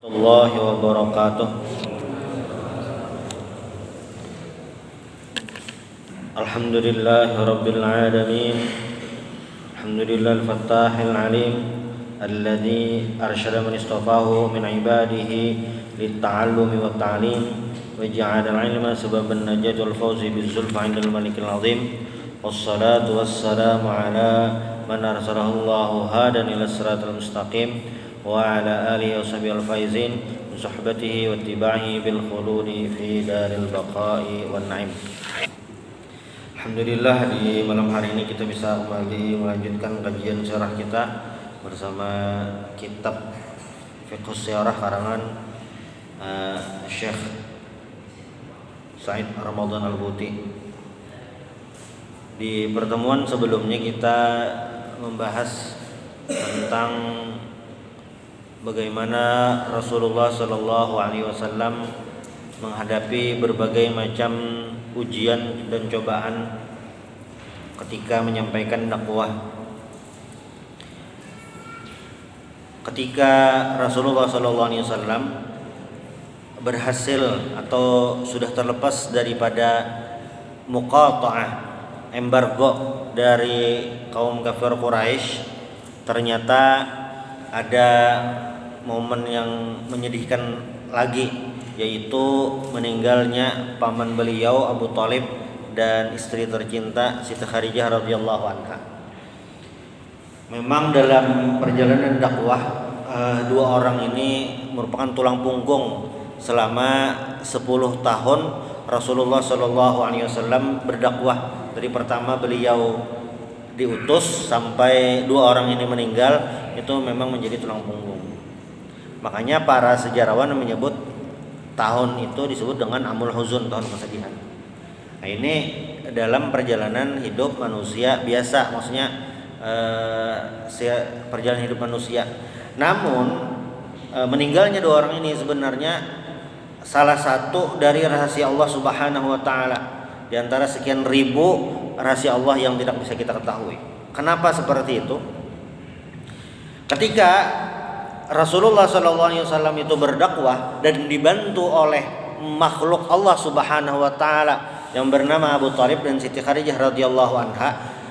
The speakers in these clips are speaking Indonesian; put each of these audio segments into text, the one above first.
الله وبركاته. الحمد لله رب العالمين. الحمد لله الفتاح العليم الذي أرشد من اصطفاه من عباده للتعلم والتعليم وجعل العلم سبب النجاة والفوز بالزلفى عند الملك العظيم. والصلاة والسلام على من أرسله الله هادا إلى الصراط المستقيم وعلى آله وصحبه الفائزين بصحبته واتباعه بالخلود في دار البقاء والنعيم. Alhamdulillah, di malam hari ini kita bisa kembali melanjutkan kajian syarah kita bersama kitab Fiqh Syarah karangan Syekh Said Ramadan Al-Buti. Di pertemuan sebelumnya kita membahas tentang bagaimana Rasulullah Sallallahu Alaihi Wasallam menghadapi berbagai macam ujian dan cobaan ketika menyampaikan dakwah. Ketika Rasulullah Sallallahu Alaihi Wasallam berhasil atau sudah terlepas daripada muqata'ah, embargo dari kaum kafir Quraisy, ternyata ada momen yang menyedihkan lagi, yaitu meninggalnya paman beliau Abu Thalib dan istri tercinta Siti Khadijah radhiyallahu anha. Memang dalam perjalanan dakwah dua orang ini merupakan tulang punggung selama 10 tahun Rasulullah Shallallahu Alaihi Wasallam berdakwah, dari pertama beliau diutus sampai dua orang ini meninggal, itu memang menjadi tulang punggung. Makanya para sejarawan menyebut tahun itu disebut dengan Amul Huzun, tahun kesedihan. Nah, ini dalam perjalanan hidup manusia biasa, maksudnya perjalanan hidup manusia. Namun meninggalnya dua orang ini sebenarnya salah satu dari rahasia Allah Subhanahu wa taala di antara sekian ribu rahasia Allah yang tidak bisa kita ketahui. Kenapa seperti itu? Ketika Rasulullah SAW itu berdakwah dan dibantu oleh makhluk Allah Subhanahu wa taala yang bernama Abu Thalib dan Siti Khadijah radhiyallahu anha,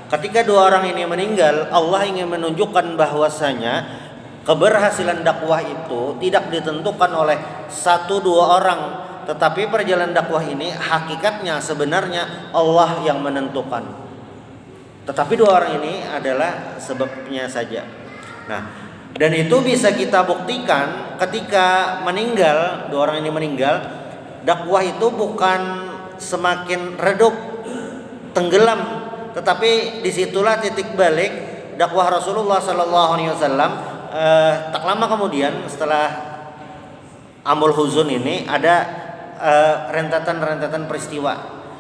ketika dua orang ini meninggal, Allah ingin menunjukkan bahwasanya keberhasilan dakwah itu tidak ditentukan oleh satu dua orang, tetapi perjalanan dakwah ini hakikatnya sebenarnya Allah yang menentukan. Tetapi dua orang ini adalah sebabnya saja. Nah, dan itu bisa kita buktikan ketika meninggal, dua orang ini meninggal, dakwah itu bukan semakin redup, tenggelam, tetapi disitulah titik balik dakwah Rasulullah Sallallahu Alaihi Wasallam. Tak lama kemudian setelah Amul Huzun ini ada rentetan peristiwa,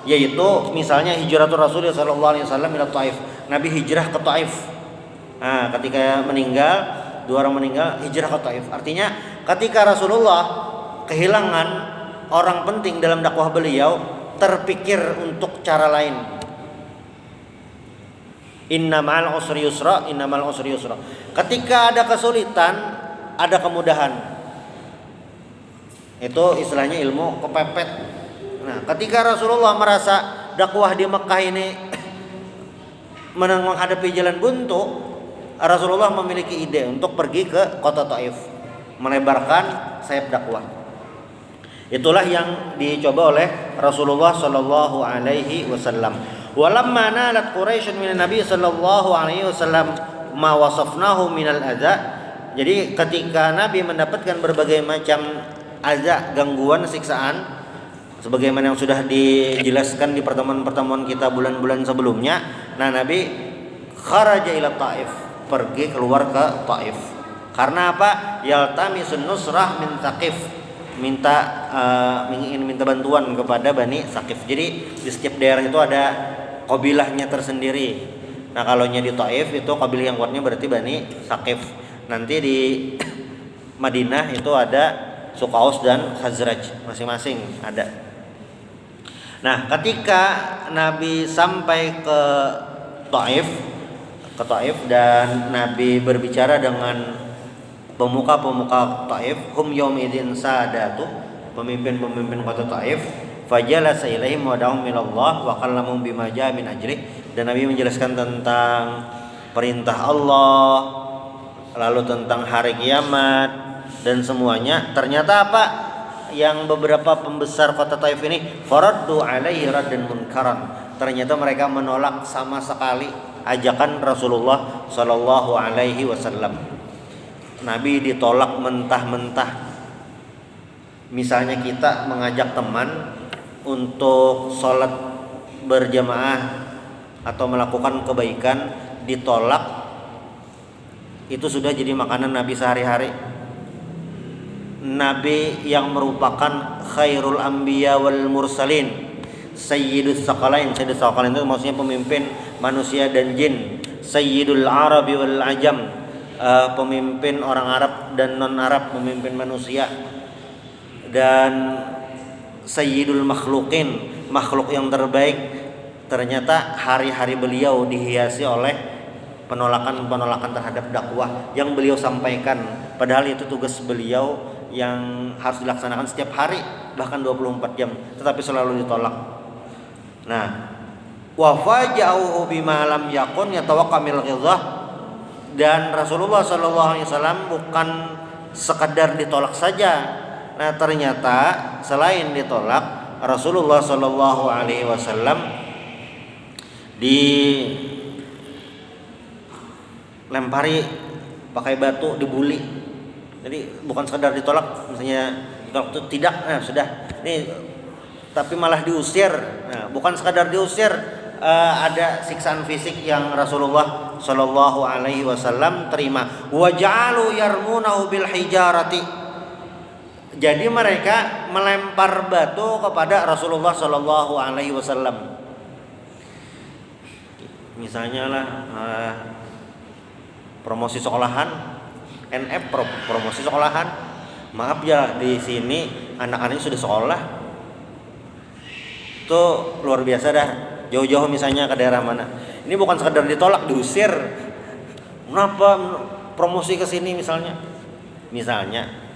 yaitu misalnya hijratul Rasul Sallallahu Alaihi Wasallam ila Taif, Nabi hijrah ke Taif. Nah, ketika meninggal, dua orang meninggal, hijrah ke Taif. Artinya ketika Rasulullah kehilangan orang penting dalam dakwah beliau, terpikir untuk cara lain. Innamal usri yusra, innamal usri yusra. Ketika ada kesulitan, ada kemudahan. Itu istilahnya ilmu kepepet. Nah, ketika Rasulullah merasa dakwah di Mekah ini menghadapi jalan buntu, Rasulullah memiliki ide untuk pergi ke kota Taif, melebarkan sayap dakwah. Itulah yang dicoba oleh Rasulullah sallallahu alaihi wasallam. Walamma nalat Quraisy min Nabi sallallahu alaihi wasallam ma wasafnahu minal adza. Jadi ketika Nabi mendapatkan berbagai macam adza, gangguan, siksaan, sebagaimana yang sudah dijelaskan di pertemuan-pertemuan kita bulan-bulan sebelumnya, nah Nabi kharaja ila Taif, pergi keluar ke Taif. Karena apa? Yaltamisun nusrah min Thaqif, ingin minta bantuan kepada Bani Thaqif. Jadi di setiap daerah itu ada kabilahnya tersendiri. Nah, kalau di Taif itu kabilah yang kuatnya berarti Bani Thaqif. Nanti di Madinah itu ada suku Aus dan Khazraj, masing-masing ada. Nah, ketika Nabi sampai ke Taif dan Nabi berbicara dengan pemuka-pemuka Taif, hum yaumidin sadatu, pemimpin-pemimpin kota Taif, fajalasa ilaihim wa da'um ilallah wa kallamum bima jaa min ajrih, dan Nabi menjelaskan tentang perintah Allah, lalu tentang hari kiamat dan semuanya. Ternyata apa? Yang beberapa pembesar kota Taif ini faraddu alaihi raddan munkaran. Ternyata mereka menolak sama sekali ajakan Rasulullah sallallahu alaihi wasallam. Nabi ditolak mentah-mentah. Misalnya kita mengajak teman untuk sholat berjamaah atau melakukan kebaikan, ditolak, itu sudah jadi makanan Nabi sehari-hari. Nabi yang merupakan khairul anbiya wal mursalin, sayyidus sakalain. Sayyidus sakalain itu maksudnya pemimpin manusia dan jin. Sayyidul arabi wal ajam, pemimpin orang Arab dan non Arab, pemimpin manusia. Dan sayyidul makhluqin, makhluk yang terbaik. Ternyata hari-hari beliau dihiasi oleh penolakan-penolakan terhadap dakwah yang beliau sampaikan, padahal itu tugas beliau yang harus dilaksanakan setiap hari, bahkan 24 jam, tetapi selalu ditolak. Nah, wa faja'uhu bima lam yakun yatawaqamil ghidhah, dan Rasulullah sallallahu alaihi wasallam bukan sekadar ditolak saja. Nah, ternyata selain ditolak, Rasulullah sallallahu alaihi wasallam dilempari pakai batu, dibully. Jadi bukan sekedar ditolak, misalnya ditolak itu tidak, nah sudah, ini tapi malah diusir. Nah, bukan sekadar diusir, ada siksaan fisik yang Rasulullah Shallallahu Alaihi Wasallam terima. Wa ja'alu yarmunahu bil hijarati. Jadi mereka melempar batu kepada Rasulullah Shallallahu Alaihi Wasallam. Misalnya lah promosi sekolahan, NF promosi sekolahan. Maaf ya, di sini anak-anak sudah sekolah. Itu luar biasa dah. Jauh-jauh misalnya ke daerah mana. Ini bukan sekedar ditolak, diusir. Kenapa promosi ke sini misalnya? Misalnya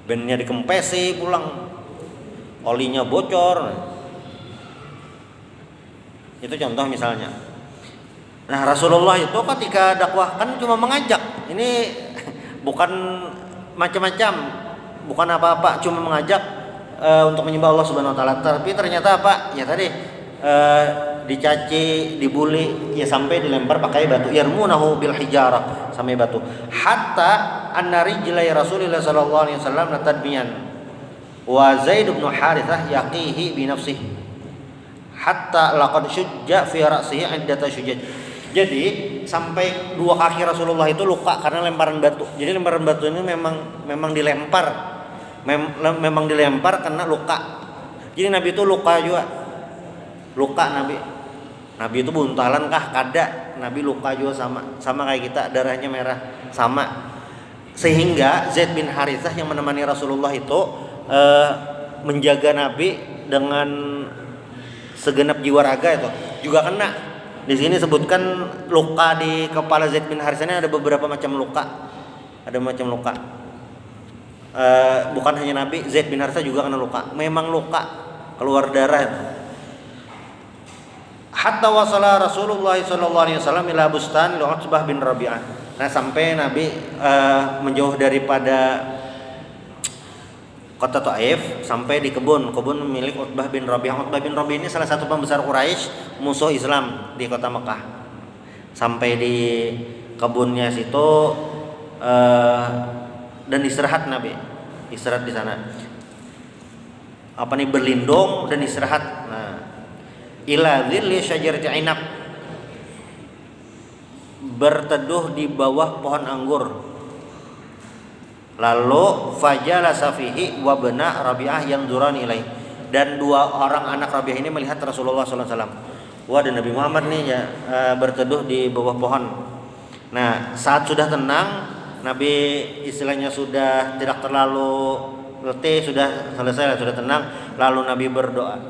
bandnya dikempesi pulang, olinya bocor. Itu contoh misalnya. Nah, Rasulullah itu ketika dakwah kan cuma mengajak. Ini bukan macam-macam, bukan apa-apa, cuma mengajak untuk menyembah Allah Subhanahu wa taala. Tapi ternyata apa? Ya tadi dicaci, dibully, ya sampai dilempar pakai batu. Yarmunahu bil hijarah, sampai batu. Hatta anna rijlai Rasulillah sallallahu alaihi wasallam natadbiyan. Wa Zaid bin Harithah yaqihi bi nafsihi. Hatta laqad syujja fi ra'sihi 'iddata syujjat. Jadi sampai dua kaki Rasulullah itu luka karena lemparan batu. Jadi lemparan batu ini memang dilempar, memang dilempar karena luka. Jadi Nabi itu luka juga, luka Nabi. Nabi itu buntalan kah? Kada. Nabi luka juga sama kayak kita, darahnya merah sama. Sehingga Zaid bin Harithah yang menemani Rasulullah itu menjaga Nabi dengan segenap jiwa raga itu juga kena. Di sini sebutkan luka di kepala Zaid bin Harithah ini ada beberapa macam luka. Ada macam luka. Bukan hanya Nabi, Zaid bin Harithah juga kena luka. Memang luka, keluar darah. Hatta wasala Rasulullah sallallahu alaihi wasallam ila bustan li Utbah bin Rabi'ah. Nah, sampai Nabi menjauh daripada kota Taif sampai di kebun milik Utbah bin Rabi'ah. Utbah bin Rabi'ah ini salah satu pembesar Quraisy, musuh Islam di kota Mekah. Sampai di kebunnya situ dan istirahat Nabi. Istirahat di sana. Apa nih, berlindung dan istirahat. Nah, ila dhilli syajarati inab, berteduh di bawah pohon anggur. Lalu fajalasa fihi wa bana Rabi'ah yang durani ilaih, dan dua orang anak Rabi'ah ini melihat Rasulullah sallallahu alaihi wasallam. Wah, ada Nabi Muhammad nih ya, berteduh di bawah pohon. Nah, saat sudah tenang, Nabi istilahnya sudah tidak terlalu letih, sudah selesai, sudah tenang, lalu Nabi berdoa,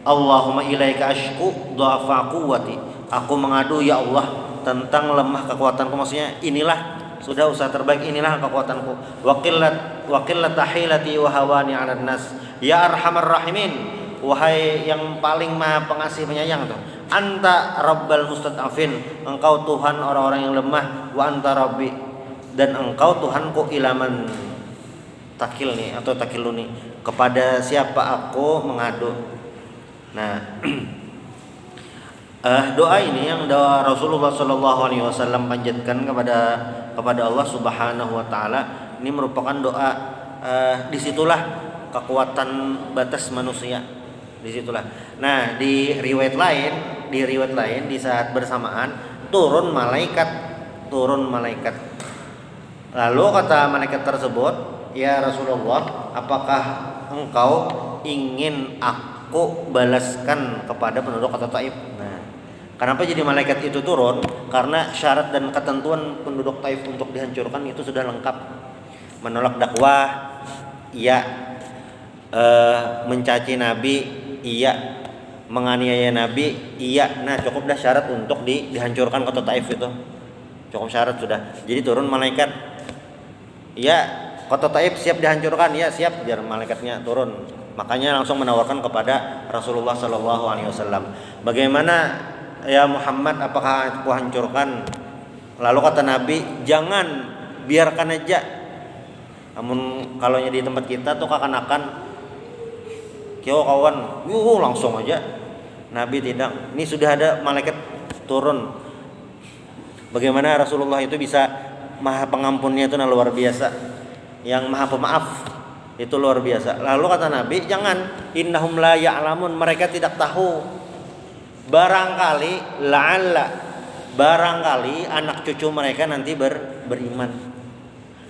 Allahumma ilaika ashku dhafa quwwati. Aku mengadu ya Allah tentang lemah kekuatanku, maksudnya inilah sudah usaha terbaik, inilah kekuatanku. Wa qillat tahilati wa hawani 'alan nas. Ya arhamar rahimin, wahai yang paling maha pengasih penyayang tuh. Anta rabbal mustad'afin, engkau Tuhan orang-orang yang lemah. Wa anta rabbi, dan engkau Tuhanku ilaman takil nih atau takiluni, kepada siapa aku mengadu. Nah, doa ini yang doa Rasulullah Shallallahu Alaihi Wasallam panjatkan kepada Allah Subhanahu Wa Taala, ini merupakan doa. Disitulah kekuatan batas manusia, disitulah. Nah, di riwayat lain di saat bersamaan turun malaikat. Lalu kata malaikat tersebut, ya Rasulullah, apakah engkau ingin aku balaskan kepada penduduk kota Taif? Nah, kenapa jadi malaikat itu turun? Karena syarat dan ketentuan penduduk Taif untuk dihancurkan itu sudah lengkap. Menolak dakwah, iya. Mencaci Nabi, iya. Menganiaya Nabi, iya. Nah, cukup dah syarat untuk dihancurkan kota Taif itu. Cukup syarat sudah. Jadi turun malaikat, ya, kota Taif siap dihancurkan, ya siap. Biar malaikatnya turun. Makanya langsung menawarkan kepada Rasulullah Sallallahu Alaihi Wasallam, bagaimana ya Muhammad, apakah aku hancurkan? Lalu kata Nabi, jangan, biarkan aja. Namun kalau di tempat kita tuh akan kyo kawan, langsung aja. Nabi tidak. Ini sudah ada malaikat turun. Bagaimana Rasulullah itu bisa maha pengampunnya itu luar biasa, yang maha pemaaf itu luar biasa. Lalu kata Nabi, jangan, innahum la ya'lamun, mereka tidak tahu. Barangkali anak cucu mereka nanti beriman.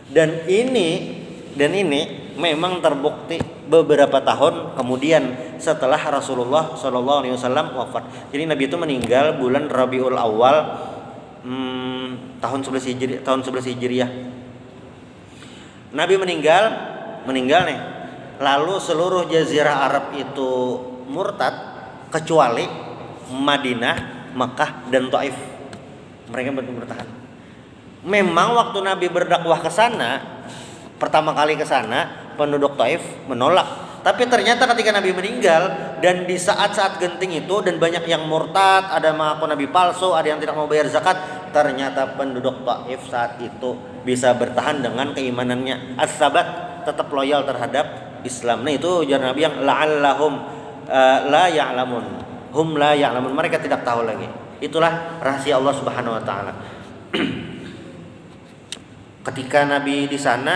Dan ini memang terbukti beberapa tahun kemudian setelah Rasulullah Shallallahu Alaihi Wasallam wafat. Jadi Nabi itu meninggal bulan Rabiul Awal tahun 11 Hijriah. Nabi meninggal nih. Lalu seluruh jazirah Arab itu murtad kecuali Madinah, Makkah dan Taif. Mereka bertahan. Memang waktu Nabi berdakwah ke sana, pertama kali ke sana, penduduk Taif menolak. Tapi ternyata ketika Nabi meninggal dan di saat-saat genting itu dan banyak yang murtad, ada mengaku Nabi palsu, ada yang tidak mau bayar zakat, ternyata penduduk Taif saat itu bisa bertahan dengan keimanannya, as-sabat, tetap loyal terhadap Islam. Nah, itu ujar Nabi yang la'allahum la ya'lamun. Hum la ya'lamun, mereka tidak tahu lagi. Itulah rahasia Allah Subhanahu wa taala. Ketika Nabi di sana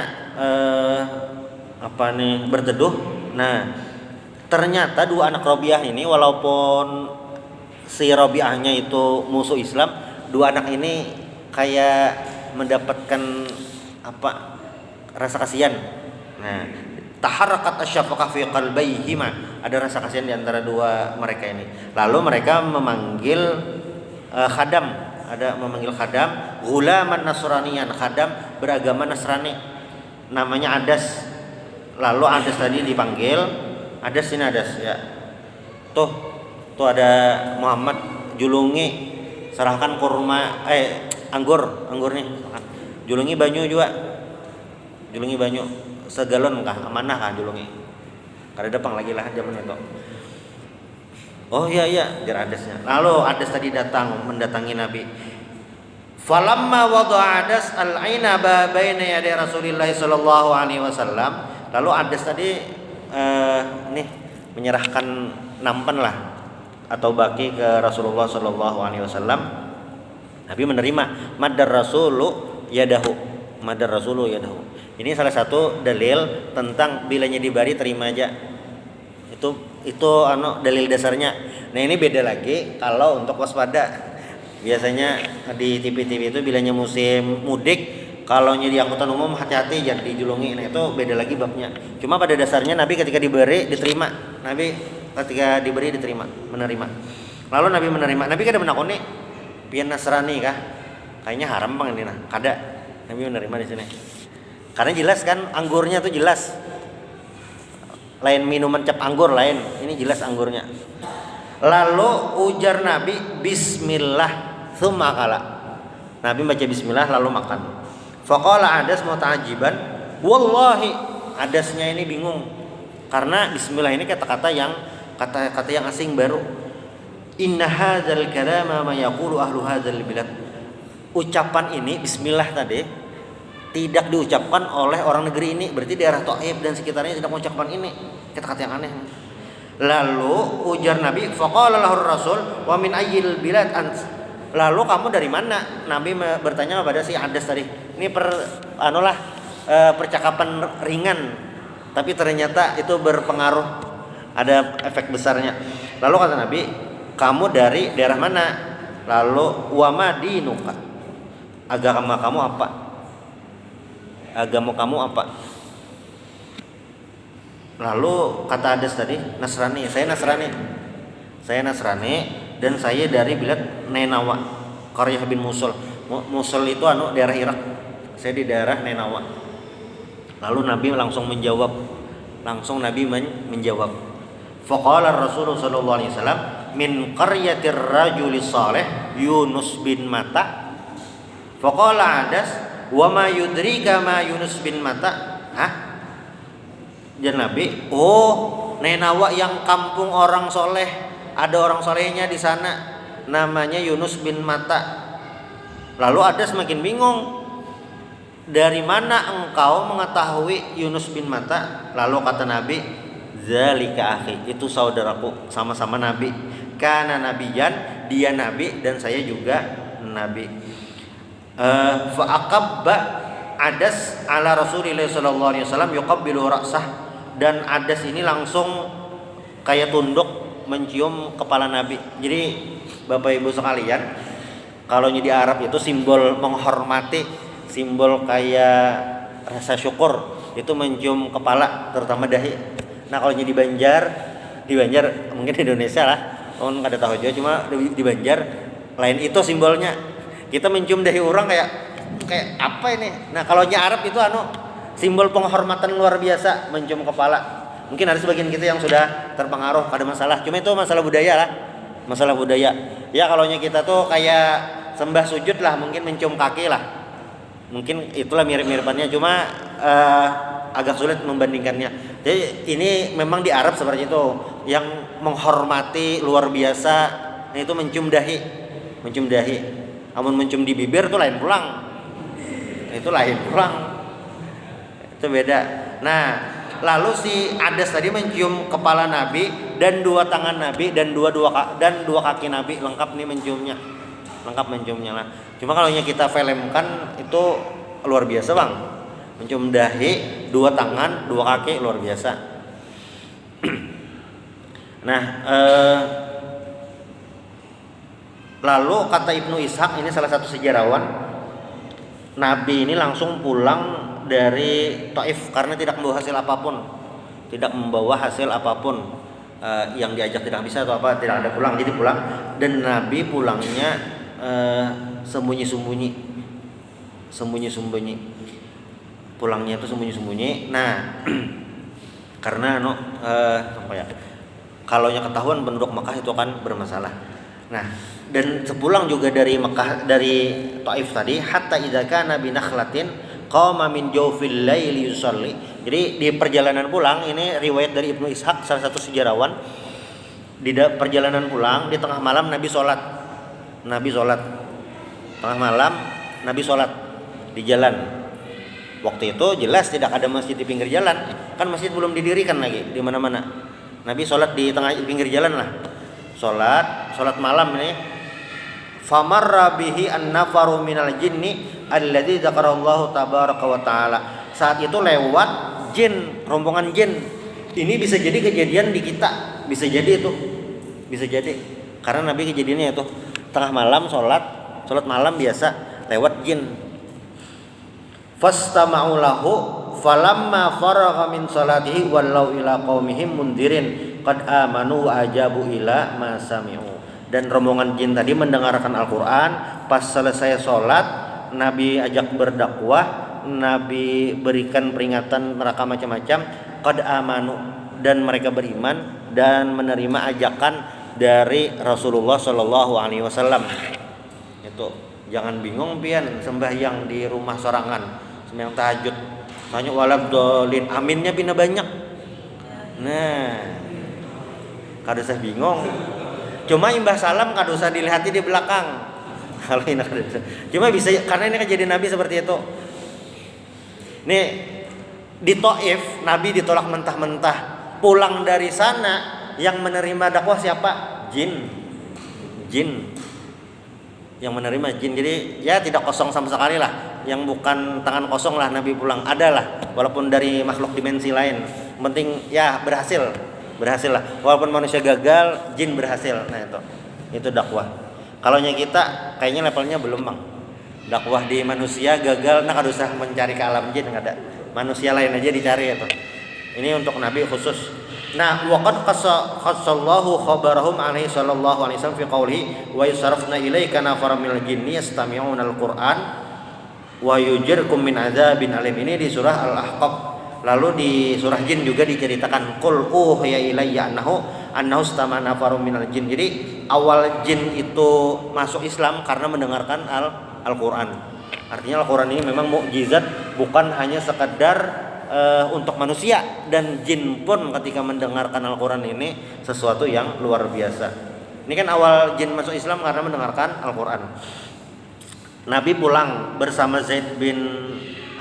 berteduh, nah ternyata dua anak Robiah ini, walaupun si Robiahnya itu musuh Islam, dua anak ini kayak mendapatkan rasa kasihan. Nah, taharrakat asyafaqah fi qalbayhima, ada rasa kasihan di antara dua mereka ini. Lalu mereka memanggil khadam, ghulaman nasraniyan, khadam beragama Nasrani, namanya Adas. Lalu Adas tadi dipanggil, Adas ya. Tuh ada Muhammad, julungi, serahkan kurma, anggur nih. Julungi banyu juga. Julungi banyu segalon kah, amanah kah julungi. Kada depang lagi lah zaman itu. Oh iya, jar Adasnya. Lalu Adas tadi mendatangi Nabi. Falamma wada'a Adas al-'ainaba baina yaday Rasulillah sallallahu alaihi wasallam. Lalu Adas tadi menyerahkan nampan lah atau baki ke Rasulullah sallallahu alaihi wasallam. Nabi menerima, madar rasulu yadahu. Ini salah satu dalil tentang bilanya dibari terima aja. Itu dalil dasarnya. Nah, ini beda lagi kalau untuk waspada. Biasanya di TV-TV itu bilanya musim mudik, kalau di angkutan umum hati-hati jangan dijulungi. Nah, itu beda lagi babnya. Cuma pada dasarnya Nabi ketika diberi diterima. Menerima. Lalu Nabi menerima. Nabi kada menakoni pian Nasrani kah? Kayaknya haram bang ini nah. Kada. Nabi menerima di sini. Karena jelas kan anggurnya tuh jelas. Lain minuman cap anggur lain. Ini jelas anggurnya. Lalu ujar Nabi, bismillah tsumma akala. Nabi baca bismillah lalu makan. Faqala Adas muta'ajiban, wallahi, Adasnya ini bingung karena bismillah ini kata-kata yang asing baru. Inna hadzal kalama ma yaqulu ahlu hadzal bilad. Ucapan ini bismillah tadi tidak diucapkan oleh orang negeri ini, berarti daerah Thaif dan sekitarnya tidak mengucapkan ini. Kata-kata yang aneh. Lalu ujar Nabi, faqala lahu Rasul, wa min ayyil bilad ant? Lalu kamu dari mana? Nabi bertanya kepada si Adas tadi. Ini percakapan ringan, tapi ternyata itu berpengaruh, ada efek besarnya. Lalu kata Nabi, kamu dari daerah mana? Lalu wa madinuka, agama kamu apa? Agama kamu apa? Lalu kata Adas tadi, Nasrani. Saya Nasrani dan saya dari bilad Nenawa, Qaryah bin Musul. Musul itu daerah Irak. Saya di daerah Nenawa. Lalu Nabi langsung menjawab. Faqala Rasulullah sallallahu alaihi wasallam, min qaryatir rajulis salih Yunus bin Matta. Faqala Adas, wa ma yudrika ma Yunus bin Matta? Hah? Dan Nabi, Nenawa yang kampung orang soleh, ada orang solehnya di sana, namanya Yunus bin Matta. Lalu Adas semakin bingung, dari mana engkau mengetahui Yunus bin Matta? Lalu kata Nabi, zalika akhi, itu saudaraku, sama-sama Nabi. Kana nabiyan, dia Nabi dan saya juga Nabi. Fa aqabba Adas ala Rasulillah sallallahu alaihi wasallam yuqabbilu ra'sah, dan Adas ini langsung kayak tunduk mencium kepala Nabi. Jadi Bapak Ibu sekalian, kalau di Arab itu simbol menghormati, simbol kayak rasa syukur itu mencium kepala, terutama dahi. Nah kalau di Banjar mungkin di Indonesia lah, orang nggak ada tahu juga, cuma di Banjar lain itu simbolnya. Kita mencium dahi orang kayak apa ini? Nah kalau di Arab itu simbol penghormatan luar biasa, mencium kepala. Mungkin ada sebagian kita yang sudah terpengaruh pada masalah, cuma itu masalah budaya lah, masalah budaya. Ya kalau kita tuh kayak sembah sujud lah, mungkin mencium kaki lah, mungkin itulah mirip-miripannya, cuma agak sulit membandingkannya. Jadi ini memang di Arab seperti itu, yang menghormati luar biasa, nah itu mencium dahi. Namun mencium di bibir itu lain pulang, itu beda. Nah lalu si Adas tadi mencium kepala Nabi dan dua tangan Nabi dan dua kaki Nabi, lengkap nih menciumnya lah. Cuma kalau kita filmkan itu luar biasa bang, mencium dahi, dua tangan, dua kaki, luar biasa. Nah lalu kata Ibnu Ishaq, ini salah satu sejarawan, Nabi ini langsung pulang dari Taif karena tidak membawa hasil apapun, yang diajak tidak bisa atau apa, tidak ada pulang, jadi pulang. Dan Nabi pulangnya sembunyi-sembunyi, pulangnya itu sembunyi-sembunyi. Nah karena kalau ketahuan penduduk Mekah itu akan bermasalah. Nah dan sepulang juga dari Mekah, dari Taif tadi, hatta idza kana bi nakhlatin qama min jawfil laili yusalli. Jadi di perjalanan pulang, ini riwayat dari Ibnu Ishaq, salah satu sejarawan, di perjalanan pulang di tengah malam Nabi sholat tengah malam Nabi sholat di jalan. Waktu itu jelas tidak ada masjid di pinggir jalan, kan masjid belum didirikan lagi di mana-mana. Nabi sholat di tengah pinggir jalan lah, sholat malam ini. Famarra bihi an-nafaru minal jinni alladzi dzakarallahu tabaraka wa taala. Saat itu lewat jin, rombongan jin. Ini bisa jadi kejadian di kita, bisa jadi karena Nabi kejadiannya itu tengah malam sholat malam biasa, lewat jin. Fastama'u lahu falamma faragha min salatihi wallau ila qaumihim mundirin qad amanu wa ajabu ila ma sami'u. Dan rombongan jin tadi mendengarkan Al-Quran. Pas selesai sholat, Nabi ajak berdakwah, Nabi berikan peringatan neraka macam-macam. Qad amanu, dan mereka beriman dan menerima ajakan dari Rasulullah Shallallahu Alaihi Wasallam. Itu Jangan bingung pian sembahyang di rumah sorangan, sembahyang tahajud. Tanya waladhdallin, aminnya pina banyak. Nah, kada usah bingung. Cuma imbah salam kada usah dilihat di belakang. Kalau ini kada usah. Cuma bisa karena ini kejadian Nabi seperti itu. Nih di Taif Nabi ditolak mentah-mentah. Pulang dari sana yang menerima dakwah siapa? Jin yang menerima jin. Jadi ya tidak kosong sama sekali lah. Yang bukan tangan kosong lah Nabi pulang. Ada lah, walaupun dari makhluk dimensi lain. Penting ya berhasil lah. Walaupun manusia gagal, jin berhasil. Nah itu dakwah. Kalau kita kayaknya levelnya belum bang. Dakwah di manusia gagal, nah kada usah mencari ke alam jin, nggak ada. Manusia lain aja dicari itu. Ini untuk Nabi khusus. Nah, waqad qassallahu khabarahum alaihi sallallahu alaihi wasallam fi qoulihi wa yusarafna ilaika nafaran minal jinni yastami'una al-Qur'an wa yujirkum min adzabin alim. Ini di surah Al-Ahqaf. Lalu di surah Jin juga diceritakan qul uhiya ilayya annahu istama'a nafarun minal jin. Jadi awal jin itu masuk Islam karena mendengarkan Al-Qur'an. Artinya Al-Qur'an ini memang mukjizat, bukan hanya sekedar untuk manusia, dan jin pun ketika mendengarkan Al-Quran ini sesuatu yang luar biasa. Ini kan awal jin masuk Islam karena mendengarkan Al-Quran. Nabi pulang bersama Zaid bin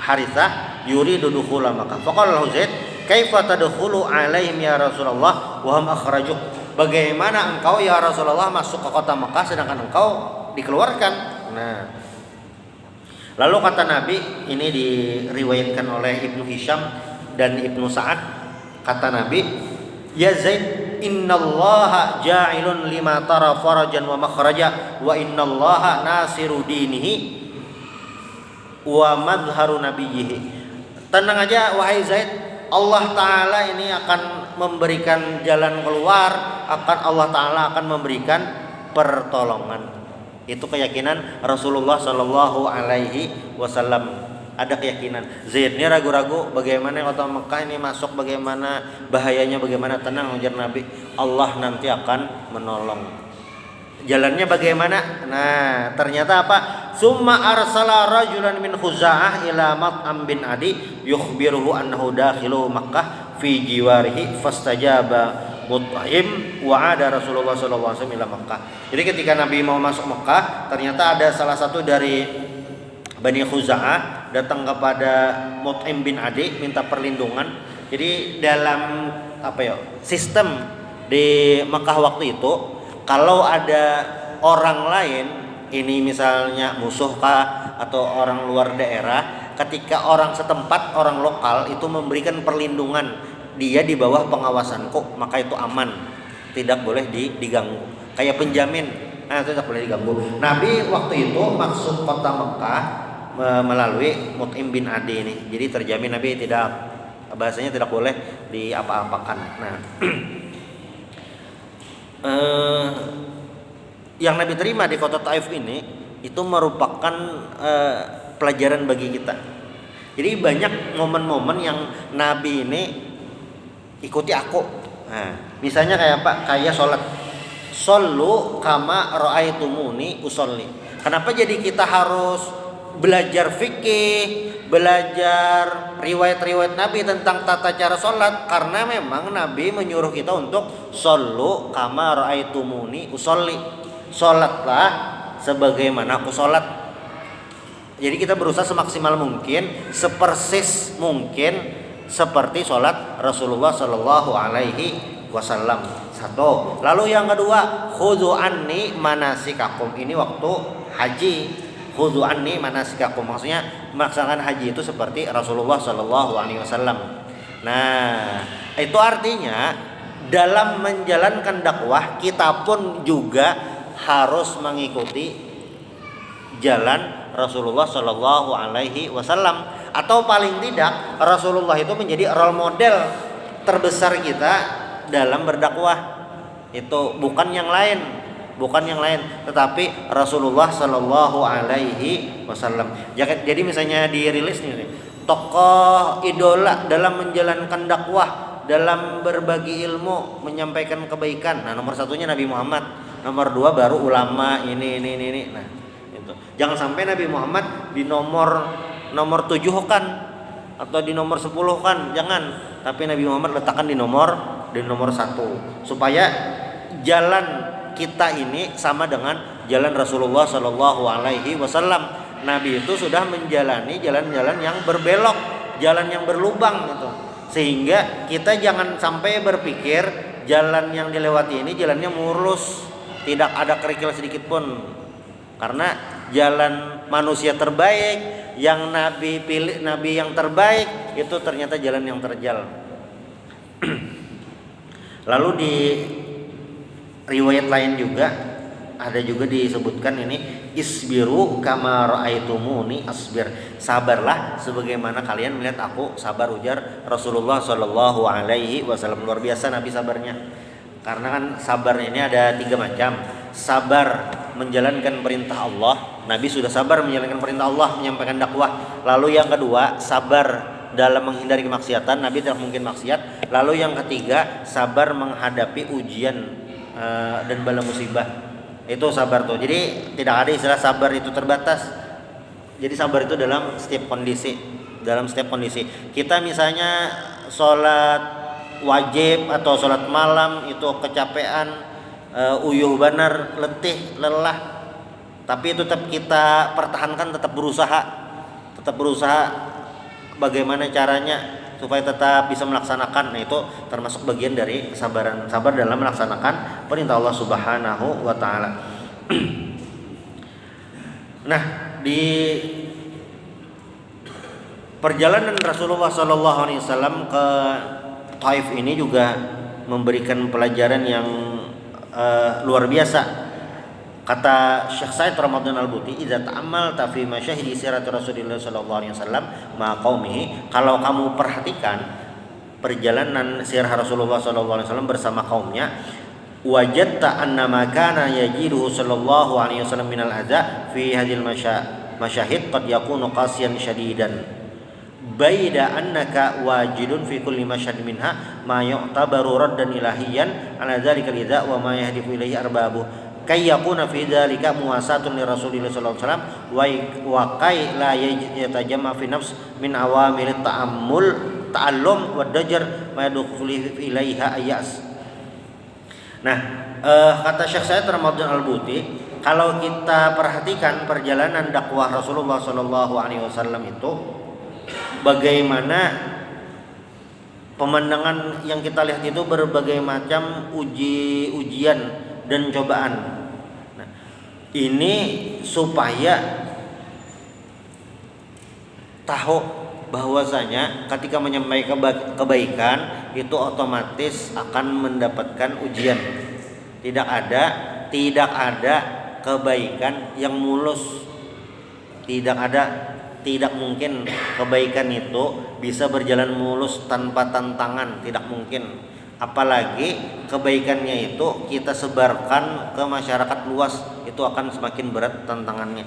Harithah yuridu dukhula Makkah. Faqala lahu Zaid, "Kaifa tadkhulu alaihim ya Rasulullah wa hum akhrajuk?" Bagaimana engkau ya Rasulullah masuk ke kota Makkah sedangkan engkau dikeluarkan? Nah, lalu kata Nabi, ini diriwayatkan oleh Ibnu Hisham dan Ibnu Sa'ad. Kata Nabi, "Ya Zaid, innallaha ja'ilun lima tara farajan wa makhraja wa innallaha nasiru dinihi wa madharu nabiyhi." Tenang aja wahai Zaid, Allah Ta'ala ini akan memberikan jalan keluar, Allah Ta'ala akan memberikan pertolongan. Itu keyakinan Rasulullah Shallallahu Alaihi Wasallam. Ada keyakinan. Zaid ini ragu-ragu bagaimana kota Mekah ini masuk, bagaimana bahayanya, bagaimana. Tenang ujar Nabi, Allah nanti akan menolong. Jalannya bagaimana? Nah ternyata apa? Summa arsala rajulan min Khuza'ah ila Mat'am bin Adi yukhbiruhu annahu dakhilu Makkah fi jiwarihi fastajaba Mut'im wa ada Rasulullah sallallahu alaihi wasallam ila Makkah. Jadi ketika Nabi mau masuk Makkah, ternyata ada salah satu dari Bani Khuza'ah datang kepada Mut'im bin Adi minta perlindungan. Jadi dalam sistem di Makkah waktu itu, kalau ada orang lain, ini misalnya musuh kah atau orang luar daerah, ketika orang setempat, orang lokal itu memberikan perlindungan, dia di bawah pengawasanku, maka itu aman, tidak boleh diganggu. Kayak penjamin, tidak boleh diganggu. Nabi waktu itu masuk kota Mekah melalui Mut'im bin Adi ini. Jadi terjamin Nabi bahasanya tidak boleh diapa-apakan. Nah, yang Nabi terima di kota Taif ini itu merupakan pelajaran bagi kita. Jadi banyak momen-momen yang Nabi ini ikuti aku. Nah, misalnya kayak apa? Kayak sholat. Shollu kama ra'aitumuni usolli. Kenapa jadi kita harus belajar fikih, belajar riwayat-riwayat Nabi tentang tata cara sholat? Karena memang Nabi menyuruh kita untuk shollu kama ra'aitumuni usolli. Sholatlah sebagaimana aku sholat. Jadi kita berusaha semaksimal mungkin, sepersis mungkin seperti sholat Rasulullah Shallallahu Alaihi Wasallam. Satu. Lalu yang kedua, khudhu anni manasikakum. Ini waktu haji. Khudhu anni manasikakum, maksudnya melaksanakan haji itu seperti Rasulullah Shallallahu Alaihi Wasallam. Nah, itu artinya dalam menjalankan dakwah kita pun juga harus mengikuti jalan Rasulullah Shallallahu Alaihi Wasallam. Atau paling tidak Rasulullah itu menjadi role model terbesar kita dalam berdakwah. Itu bukan yang lain, tetapi Rasulullah Shallallahu Alaihi Wasallam. Jadi misalnya dirilis nih tokoh idola dalam menjalankan dakwah, dalam berbagi ilmu, menyampaikan kebaikan. Nah nomor satunya Nabi Muhammad, nomor dua baru ulama ini. Nah gitu. Jangan sampai Nabi Muhammad di nomor 7 kan atau di nomor 10 kan, jangan. Tapi Nabi Muhammad letakkan di nomor 1 supaya jalan kita ini sama dengan jalan Rasulullah Shallallahu Alaihi Wasallam. Nabi itu sudah menjalani jalan-jalan yang berbelok, jalan yang berlubang gitu. Sehingga kita jangan sampai berpikir jalan yang dilewati ini jalannya mulus, tidak ada kerikil sedikit pun. Karena jalan manusia terbaik yang Nabi pilih, Nabi yang terbaik itu ternyata jalan yang terjal. Lalu di riwayat lain juga ada juga disebutkan ini, isbiru kama raaitumuni asbir, sabarlah sebagaimana kalian melihat aku sabar, ujar Rasulullah Shallallahu Alaihi Wasallam. Luar biasa Nabi sabarnya, karena kan sabar ini ada 3 macam. Sabar menjalankan perintah Allah, Nabi sudah sabar menjalankan perintah Allah, menyampaikan dakwah. Lalu yang kedua, sabar dalam menghindari kemaksiatan, Nabi tidak mungkin maksiat. Lalu yang ketiga, sabar menghadapi ujian dan bala musibah. Itu sabar tuh. Jadi tidak ada istilah sabar itu terbatas. Jadi sabar itu dalam setiap kondisi. Dalam setiap kondisi. Kita misalnya sholat wajib atau sholat malam itu kecapean, uyuh banar, letih, lelah. Tapi itu tetap kita pertahankan, tetap berusaha bagaimana caranya supaya tetap bisa melaksanakan. Nah, itu termasuk bagian dari kesabaran, sabar dalam melaksanakan perintah Allah Subhanahu wa taala. Nah, di perjalanan Rasulullah sallallahu alaihi wasallam ke Taif ini juga memberikan pelajaran yang luar biasa. Kata Syekh Said Ramadan Al-Buti, "Idza ta'ammalta fi masyahidi sirati Rasulillah sallallahu alaihi wasallam ma qaumihi", kalau kamu perhatikan perjalanan sirah Rasulullah sallallahu alaihi wasallam bersama kaumnya, wajadta anna ma kana yajiduhu sallallahu alaihi wasallam minal adza fi hadhil masyahid qad yakunu qasiyan syadidan, baida annaka wajidun fi kulli masyhad minha ma yu'tabaru raddan ilahiyan ala dzalikal idza wa ma yahdifu ilaihi arbabuh kay yakuna fi dzalika muwasatun li Rasulillah sallallahu alaihi wasallam wa kay la yatajamma fi nafs min awamil ta'allum wa dajar ma yadkhulu ilaiha ayas. Nah, kata Syekh Said Ramadan Al-Buti, kalau kita perhatikan perjalanan dakwah Rasulullah sallallahu alaihi wasallam itu, bagaimana pemandangan yang kita lihat itu berbagai macam ujian dan cobaan. Nah, ini supaya tahu bahwasanya ketika menyampaikan kebaikan itu otomatis akan mendapatkan ujian. Tidak ada kebaikan yang mulus. Tidak mungkin kebaikan itu bisa berjalan mulus tanpa tantangan, tidak mungkin. Apalagi kebaikannya itu kita sebarkan ke masyarakat luas, itu akan semakin berat tantangannya.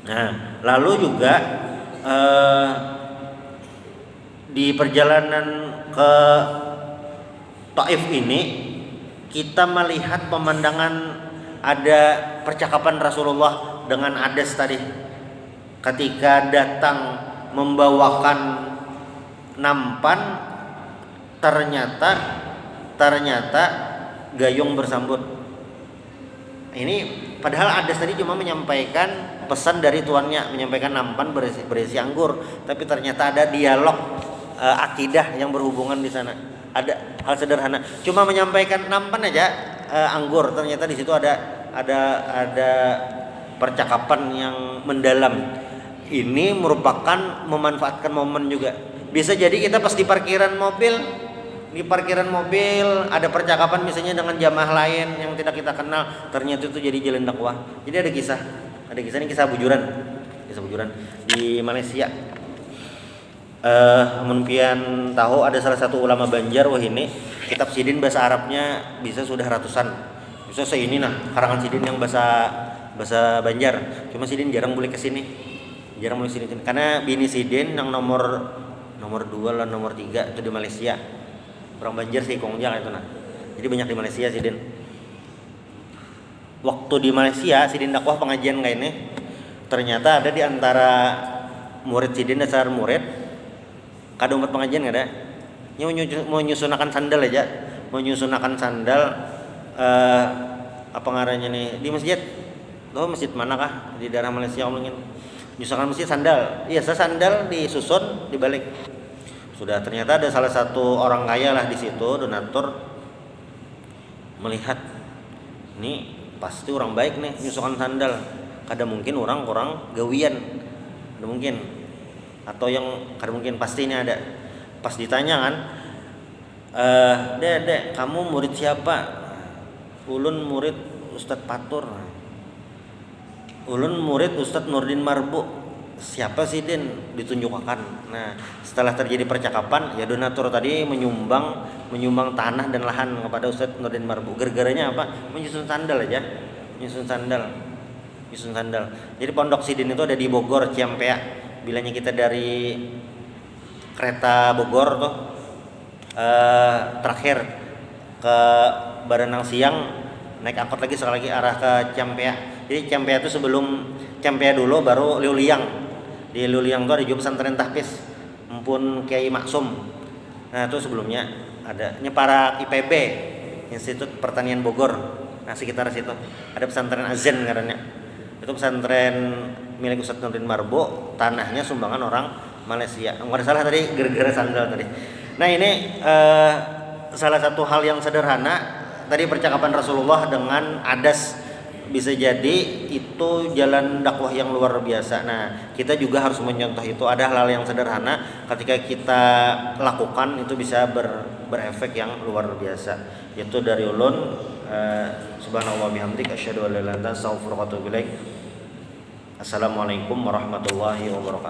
Nah, lalu juga di perjalanan ke Taif ini kita melihat pemandangan, ada percakapan Rasulullah dengan Adas tadi ketika datang membawakan nampan, ternyata gayung bersambut. Ini padahal Adas tadi cuma menyampaikan pesan dari tuannya, menyampaikan nampan berisi anggur, tapi ternyata ada dialog akidah yang berhubungan di sana. Ada hal sederhana, cuma menyampaikan nampan aja anggur, ternyata di situ ada percakapan yang mendalam. Ini merupakan memanfaatkan momen juga. Bisa jadi kita pas di parkiran mobil ada percakapan misalnya dengan jamaah lain yang tidak kita kenal, ternyata itu jadi jalan dakwah. Jadi ada kisah ini, kisah bujuran di Malaysia. Mungkin tahu ada salah satu ulama Banjar, wah ini kitab sidin bahasa Arabnya bisa sudah ratusan, bisa seini nah karangan sidin yang bahasa Banjar. Cuma sidin jarang boleh kesini karena bini sidin yang nomor 2 lah, nomor 3 itu di Malaysia. Orang Banjar sih kongjang itu nah. Jadi banyak di Malaysia sidin. waktu di Malaysia sidin dakwah pengajian kayak ini, ternyata ada di antara murid sidin dasar murid kada umat pengajian nggak ada, mau nyusunakan sandal aja, mau nyusunakan sandal apa ngarannya nih di masjid, lo masjid mana kah di daerah Malaysia ngomongin nyusunakan masjid sandal, iya sandal disusun dibalik. Sudah ternyata ada salah satu orang kaya lah di situ donatur melihat ini pasti orang baik nih nyusukan sandal, kada mungkin orang kurang gawian, kada mungkin, atau yang kada mungkin pasti ini ada. Pas ditanya kan, dek kamu murid siapa? Ulun murid Ustadz Patur. Ulun murid Ustadz Nurdin Marbu. Siapa sih Din? Ditunjukkan. Nah setelah terjadi percakapan ya donatur tadi menyumbang tanah dan lahan kepada Ustadz Nurdin Marbu. Gara-garanya apa? Menyusun sandal aja. Nyusun sandal. Jadi pondok Sidin itu ada di Bogor, Ciampea. Bilanya kita dari kereta Bogor tuh terakhir ke Baranang Siang naik angkot lagi sekali lagi arah ke Ciampea. Jadi Ciampea itu sebelum Ciampea dulu baru Liuliang. Di Liuliang tuh ada juga pesantren tahfiz Mpun Kiai Maksum. Nah itu sebelumnya ada Nyepara IPB, Institut Pertanian Bogor. Nah sekitar situ ada pesantren Azen karena itu pesantren milik Ustadz Nurdin Marbo, tanahnya sumbangan orang Malaysia. Nggak salah tadi gara-gara sandal tadi. Nah ini salah satu hal yang sederhana tadi percakapan Rasulullah dengan adas bisa jadi itu jalan dakwah yang luar biasa. Nah kita juga harus mencontoh itu. Ada hal-hal yang sederhana ketika kita lakukan itu bisa berefek yang luar biasa. Itu dari ulun. Subhanallah bihamdik asyhadu an la ilaha illa anta astaghfiruka wa atubu ilaik. Assalamualaikum warahmatullahi wabarakatuh.